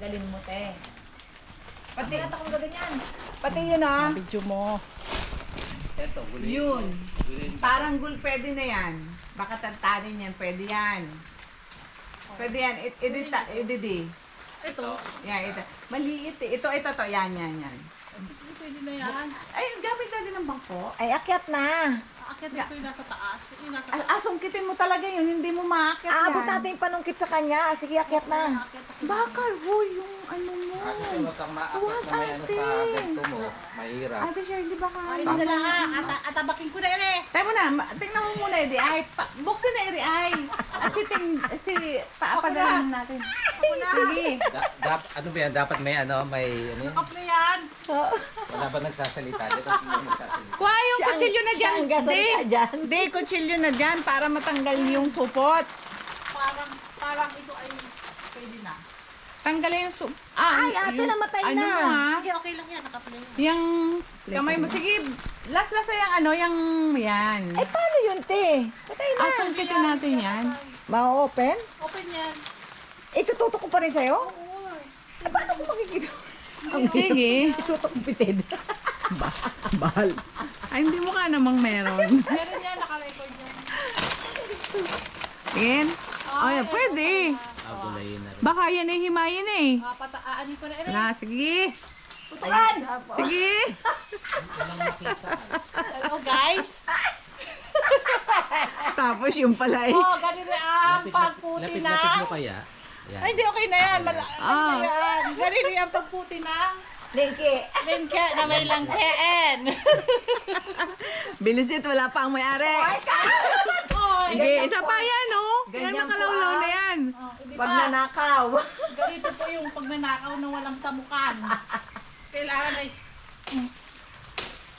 Galing mo, te. Pati, Pati akong gaganyan. pati yun ah. Video mo. Ito, gulay. Yun. Gulay. Parang pwede na yan. Baka tantanin yan, pwede yan. Pwede yan, edit. Ito. Yan, ito. Maliit eh. Ito, to. Yan. Pwede na yan. Ay, gamit natin ng bangko. Ay, akyat na. Akit dito yung nasa taas. Yung nasa Sungkitin mo talaga yun, hindi mo maakyat Aabot yan. natin yung panungkit sa kanya. Sige, akyat na. Baka, yung ano mo. Huwag kang maakit na may ano sa ganito mo. Mahirap. Ate Shirley, baka Ay, hindi na lang. Atabakin ko na yan eh. Tayo mo na, tingnan mo muna, Edi. Ay, buksan na, Edi. Ay. At si paapadalhin natin. Sige. Ano ba yan? Dapat may ano, may ano yun? Kapla yan. Wala ba nagsasalita? Dito may nagsasalita. Kuha yung kutsilyo na dyan. Siya ang gasalita dyan. Di, kutsilyo na dyan para matanggal yung supot. Parang ito ay pwede na. Tanggalin yung supot. Ay, ate, namatay ano na. Mo, ha? Sige, okay lang yan. Nakapla yan. Yung kamay mo. Sige, last yung ano, yung yan. Ay, paano yun, te? Patay na. Sungkitin natin yan. Ma-open? Open yan. Itututok ko pa rin sa'yo? Oo. Ay, paano ko makikita? Sige. Itutok ko pitid. Bahal. Ay, hindi mo ka namang meron. Meron yan. Naka-record yan. Again? Oh, yan, pwede. Gulayin na rin. Baka yan ay himayin eh. Pataanin ko na yan. Na, sige. Tutukan! Sige. Hello guys. Tapos yung pala eh. Oh, ganito ang pagputi Lapit-lapit mo na. kaya? Yan. Ay, hindi okay na yan. Ah. Yan. Ganito yung pagputi na. Lengke. Lengke na may langkeen. Bilisit, wala pa ang may-ari. Oy. Sige, isa pa yan, oh. Yan, Ganyan po, makalawlaw ah. na yan. Oh, hindi Pag pa. nanakaw. Ganito po yung pagnanakaw na walang samukan. Kailangan ay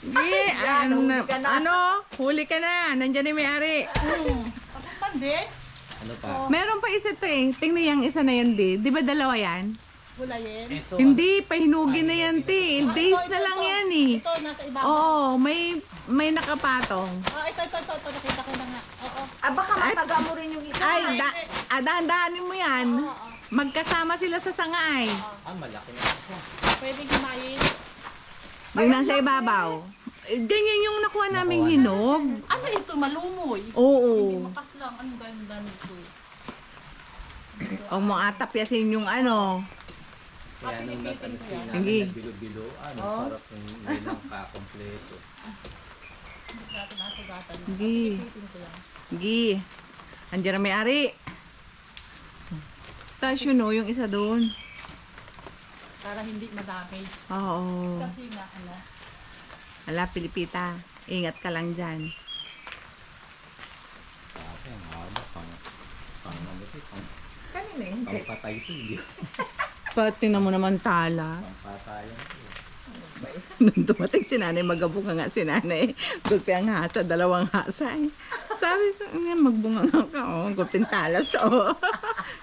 Sige, huli ka na. Nandyan yung may-ari. pandi. Ano pa? Meron pa isa to eh. Tingnan yung isa na yan, di. Di ba dalawa yan? Gulayin. Ito. Hindi, pahinugin na yan, ti. Days na lang yan eh. Ito, nasa ibabaw. Oo, may nakapatong. Ito. Nakita ko na nga. Oo. Ah, baka mataga mo rin yung isa. Ay, dahan-dahanin mo yan. Oo. Magkasama sila sa sangay. Malaki na isa. Pwedeng himayin. Yung nasa ibabaw. Ganyan yung nakuha naming hinog. Ano ito? Malumoy. Oo. Makas lang. Ang ganda nito. Huwag mo atapyasin yung ano. Kaya nung natansin Sige. namin nagbilo-bilo, sarap yung may nangkakompleto. Natin nasugatan. Sige. Pipitin ko yan. Sige. Andiyan na may-ari. Tapos yun o, yung isa doon. Para hindi ma-damage. Oo. Kasi nga, ano. Ala, Pilipita. Ingat ka lang dyan. Sabi, ang haba, pang ano ito, Kanina eh. pang patay ito, hindi. Pati na mo naman tala. Pang patayan ito. Nung dumating si nanay, magabuka nga si nanay. Gulpi ang hasa, dalawang hasa eh. Sabi ko, magbunga nga ka, oh. Gulpin talas, oh.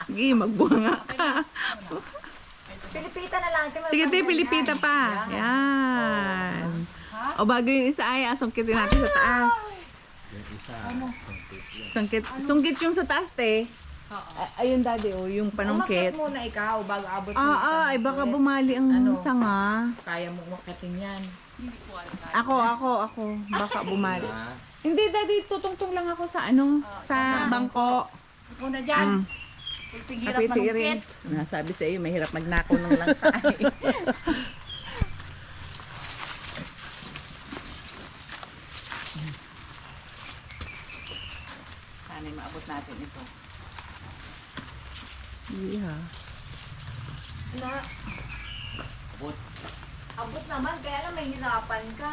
Sige, magbunga nga ka. Pilipita na lang. Sige, te, Pilipita pa. Yan. O bago yung isa ay, sungkitin natin sa taas. Yung isa, sungkit yan. Sungkit yung sa taas, te. Ayun, daddy, oh, yung Umakyat panungkit. muna ikaw bago abot Ay, baka bumali ang Ano? sanga. Kaya mo umakyatin yan. Hindi ko alam. Ako. Baka bumali. Isa, Hindi, daddy, tutungtong lang ako sa ano, sa bangko. Ikaw na dyan. Mm. Pagpigirap Kapiti rin. manungkit. Nasabi sa iyo, mahirap magnakaw ng langkay. Sana'y maabot natin ito. Yeah. Na, abot. abot naman, kaya lang may hirapan ka.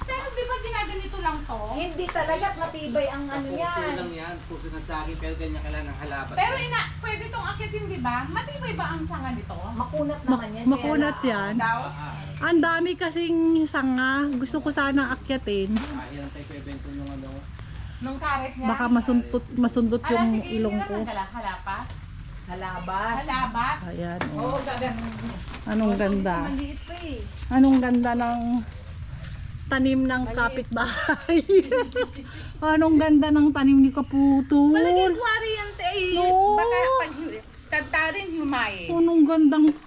Pero di ba ginaganito lang to? Hindi talaga matibay ang Sa ano puso yan. lang yan, puso ng saging, pero ganyan kailangan ng halabat. Pero pwede tong akitin, di ba? Matibay ba ang sanga nito? Makunat naman yan. Makunat kaya yan. Daw? Ang dami kasing sanga. Gusto ko sana akyatin. Ayan tayo pa evento nung ano. Nung karet niya? Baka masundot Ala, yung sige, ilong ko. Halapas? Halabas. Halabas? Ayan. Oo, Oh. gagawin. Anong ganda. Maliit pa eh. Anong ganda ng tanim ng kapitbahay. Anong ganda ng tanim ni Kaputol. Malagay quarry yan, te. No. Baka pag Tantarin humay. Punong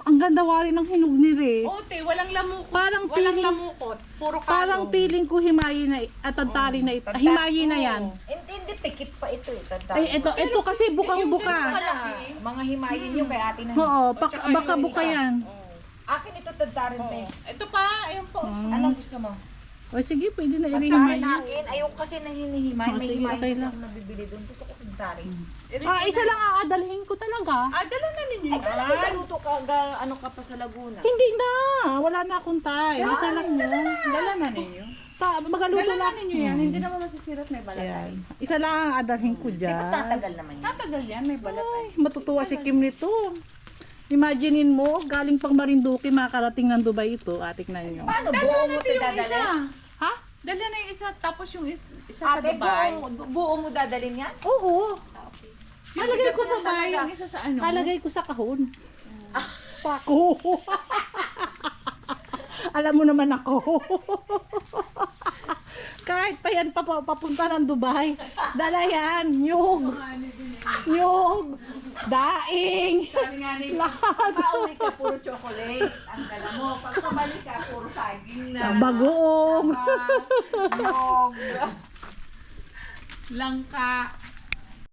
ang ganda wari ng hinog ni Re. Ote, walang lamukot. Parang walang feeling- lamukot. Puro kalong. Parang feeling ko himayi na at tantari na ito. Himayi na yan. Hindi, pikit pa ito eh. Tanda. Ay, ito kasi bukang-buka. Malaki. Mga himayin nyo kay ate na. Oo, baka buka yan. Akin ito tadarin pa eh. Ito pa, ayun po. Anong gusto mo? O sige, pwede na Tadarin i-himayi. akin. Ayoko kasi na hinihimay. Oh, May sige, himayin okay kasi lang. ako nabibili doon. Gusto ko tadarin. Isa lang aadalhin ko talaga. Dala na ninyo Ay, kala ko yan. galuto ka, ano ka pa sa Laguna. Hindi na. Wala na akong time. Isa lang yun. Dala na ninyo. Magaluto Dala na lang. ninyo yan. Hindi naman masisirat, may balat ay. Ayan. Isa lang ang aadalhin ko Di ba dyan. tatagal naman yan? Tatagal yan, may balat ay. Ay, matutuwa si Kim nito. Imaginein mo, galing pang Marinduque, makakarating ng Dubai ito. Tignan nyo. Paano? Buo mo ito Yung dadalhin? isa. Ha? Dala na yung isa, tapos yung isa sa Ate, Dubai. buo mo dadalhin yan? Oo. Yung isa sa Dubai, yung isa sa ano? Halagay ko sa kahon. Sako. Alam mo naman ako. Kahit pa yan papunta ng Dubai. Dala yan. Nyug. Nyug. Daing. Sabi nga ni Lahat. pauwi ka, puro chocolate. Ang dala mo. Pag pabalik ka, puro saging na. Bagoong. Nyog. Langka.